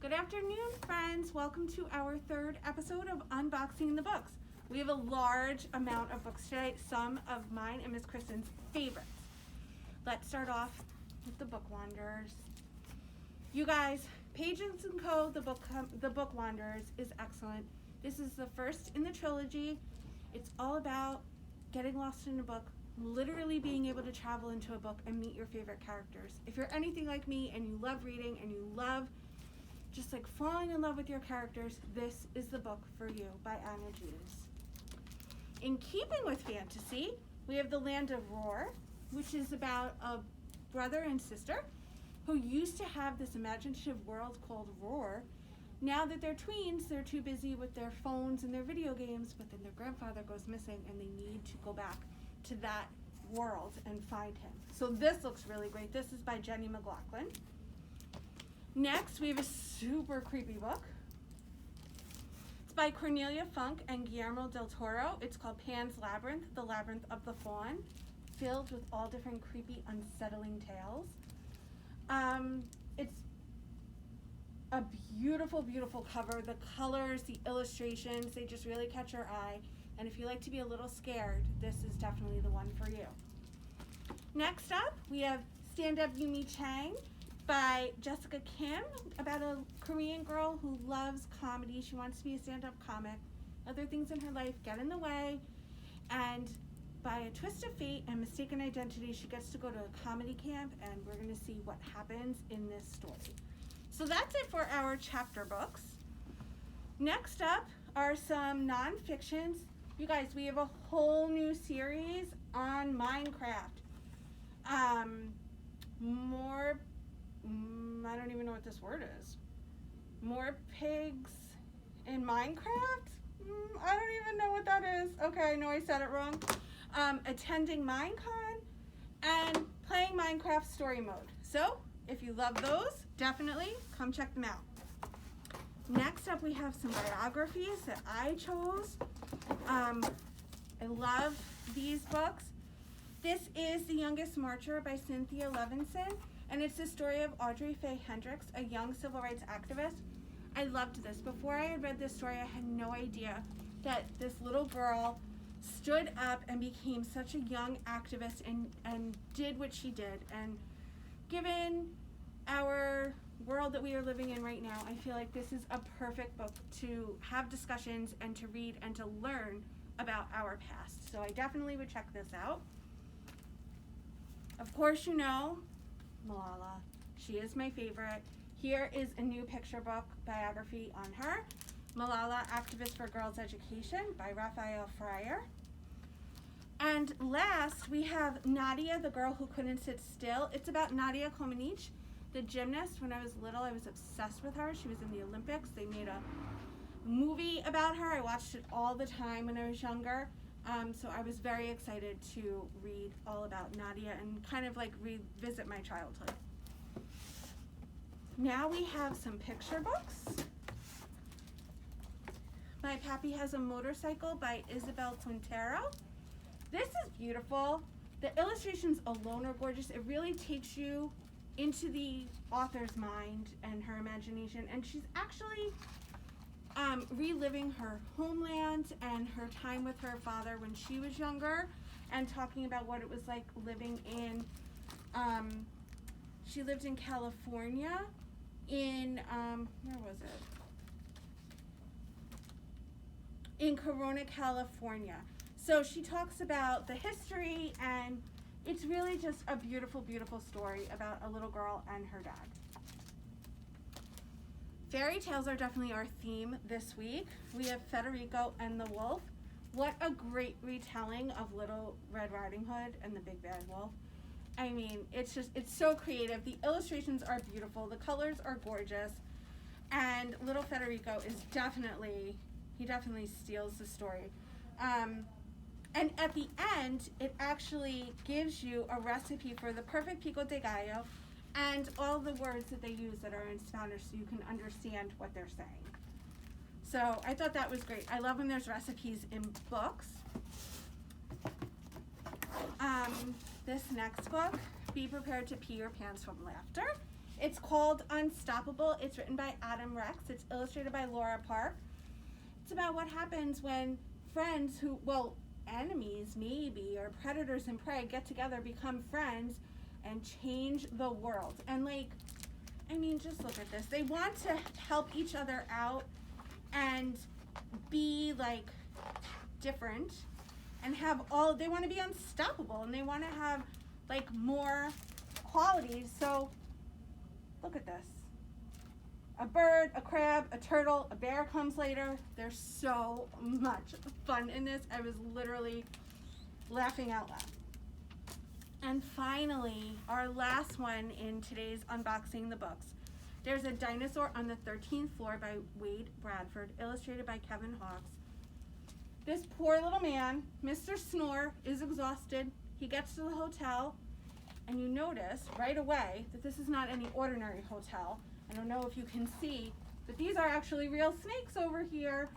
Good afternoon, friends. Welcome to our third episode of Unboxing the Books. We have a large amount of books today, some of mine and Miss Kristen's favorites. Let's start off with the Book Wanderers. You guys, Pages & Co., the Book Wanderers is excellent. This is the first in the trilogy. It's all about getting lost in a book, literally being able to travel into a book and meet your favorite characters. If you're anything like me and you love reading and you love just like falling in love with your characters, this is the book for you by Anna Judas. In keeping with fantasy, we have The Land of Roar, which is about a brother and sister who used to have this imaginative world called Roar. Now that they're tweens, they're too busy with their phones and their video games, but then their grandfather goes missing and they need to go back to that world and find him. So this looks really great. This is by Jenny McLaughlin. Next, we have a super creepy book. It's by Cornelia Funk and Guillermo del Toro. It's called Pan's Labyrinth, The Labyrinth of the Fawn, filled with all different creepy, unsettling tales. It's a beautiful, beautiful cover. The colors, the illustrations, they just really catch your eye. And if you like to be a little scared, this is definitely the one for you. Next up, we have Stand Up Yumi Chang by Jessica Kim, about a Korean girl who loves comedy. She wants to be a stand-up comic. Other things in her life get in the way, and by a twist of fate and mistaken identity, she gets to go to a comedy camp, and we're going to see what happens in this story. So that's it for our chapter books. Next up are some nonfictions. You guys, we have a whole new series on Minecraft. I don't even know what this word is. More pigs in Minecraft? I don't even know what that is. Okay, I know I said it wrong. Attending Minecon and playing Minecraft story mode. So, if you love those, definitely come check them out. Next up, we have some biographies that I chose. I love these books. This is The Youngest Marcher by Cynthia Levinson, and it's the story of Audrey Faye Hendricks, a young civil rights activist. I loved this. Before I had read this story, I had no idea that this little girl stood up and became such a young activist and did what she did. And given our world that we are living in right now, I feel like this is a perfect book to have discussions and to read and to learn about our past. So I definitely would check this out. Of course, you know Malala. She is my favorite. Here is a new picture book biography on her. Malala, Activist for Girls' Education by Raphael Fryer. And last, we have Nadia, the Girl Who Couldn't Sit Still. It's about Nadia Comaneci, the gymnast. When I was little, I was obsessed with her. She was in the Olympics. They made a movie about her. I watched it all the time when I was younger. So I was very excited to read all about Nadia and kind of like revisit my childhood. Now we have some picture books. My Papi Has a Motorcycle by Isabel Quintero. This is beautiful. The illustrations alone are gorgeous. It really takes you into the author's mind and her imagination, and she's actually reliving her homeland and her time with her father when she was younger, and talking about what it was like living in, she lived in California in, where was it? In Corona, California. So she talks about the history, and it's really just a beautiful, beautiful story about a little girl and her dad. Fairy tales are definitely our theme this week. We have Federico and the Wolf. What a great retelling of Little Red Riding Hood and the Big Bad Wolf. I mean, it's so creative. The illustrations are beautiful. The colors are gorgeous. And little Federico is definitely steals the story. And at the end, it actually gives you a recipe for the perfect pico de gallo and all the words that they use that are in Spanish so you can understand what they're saying. So I thought that was great. I love when there's recipes in books. This next book, Be Prepared to Pee Your Pants from Laughter. It's called Unstoppable. It's written by Adam Rex. It's illustrated by Laura Park. It's about what happens when friends who, well, enemies maybe, or predators and prey get together, become friends, and change the world. And like, I mean, just look at this. They want to help each other out and be like different and have all, they want to be unstoppable and they want to have like more qualities. So look at this. A bird, a crab, a turtle, a bear comes later. There's so much fun in this. I was literally laughing out loud. And finally, our last one in today's Unboxing the Books. There's a Dinosaur on the 13th Floor by Wade Bradford, illustrated by Kevin Hawkes. This poor little man, Mr. Snore, is exhausted. He gets to the hotel, and you notice right away that this is not any ordinary hotel. I don't know if you can see, but these are actually real snakes over here.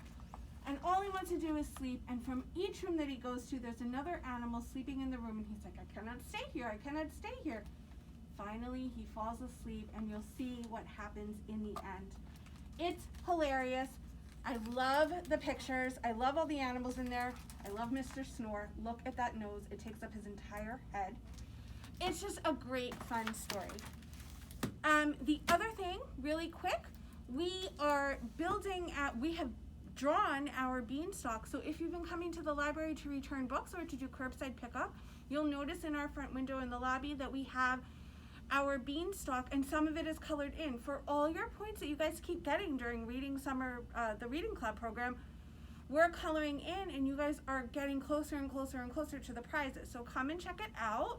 And all he wants to do is sleep. And from each room that he goes to, there's another animal sleeping in the room. And he's like, I cannot stay here. I cannot stay here. Finally, he falls asleep, and you'll see what happens in the end. It's hilarious. I love the pictures. I love all the animals in there. I love Mr. Snore. Look at that nose. It takes up his entire head. It's just a great, fun story. The other thing, really quick, we are building at, we have drawn our beanstalk. So if you've been coming to the library to return books or to do curbside pickup, you'll notice in our front window in the lobby that we have our beanstalk, and some of it is colored in. For all your points that you guys keep getting during reading summer, the reading club program, we're coloring in, and you guys are getting closer and closer and closer to the prizes. So come and check it out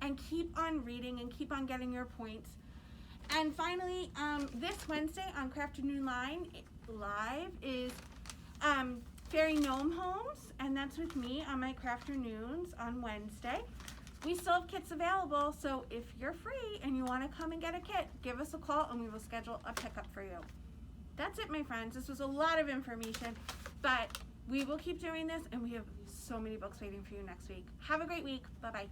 and keep on reading and keep on getting your points. And finally, this Wednesday on Crafternoon Live is Fairy Gnome Homes, and that's with me on my Crafternoons on Wednesday. We still have kits available, so if you're free and you want to come and get a kit, give us a call and we will schedule a pickup for you. That's it, my friends. This was a lot of information, but we will keep doing this, and we have so many books waiting for you next week. Have a great week. Bye-bye.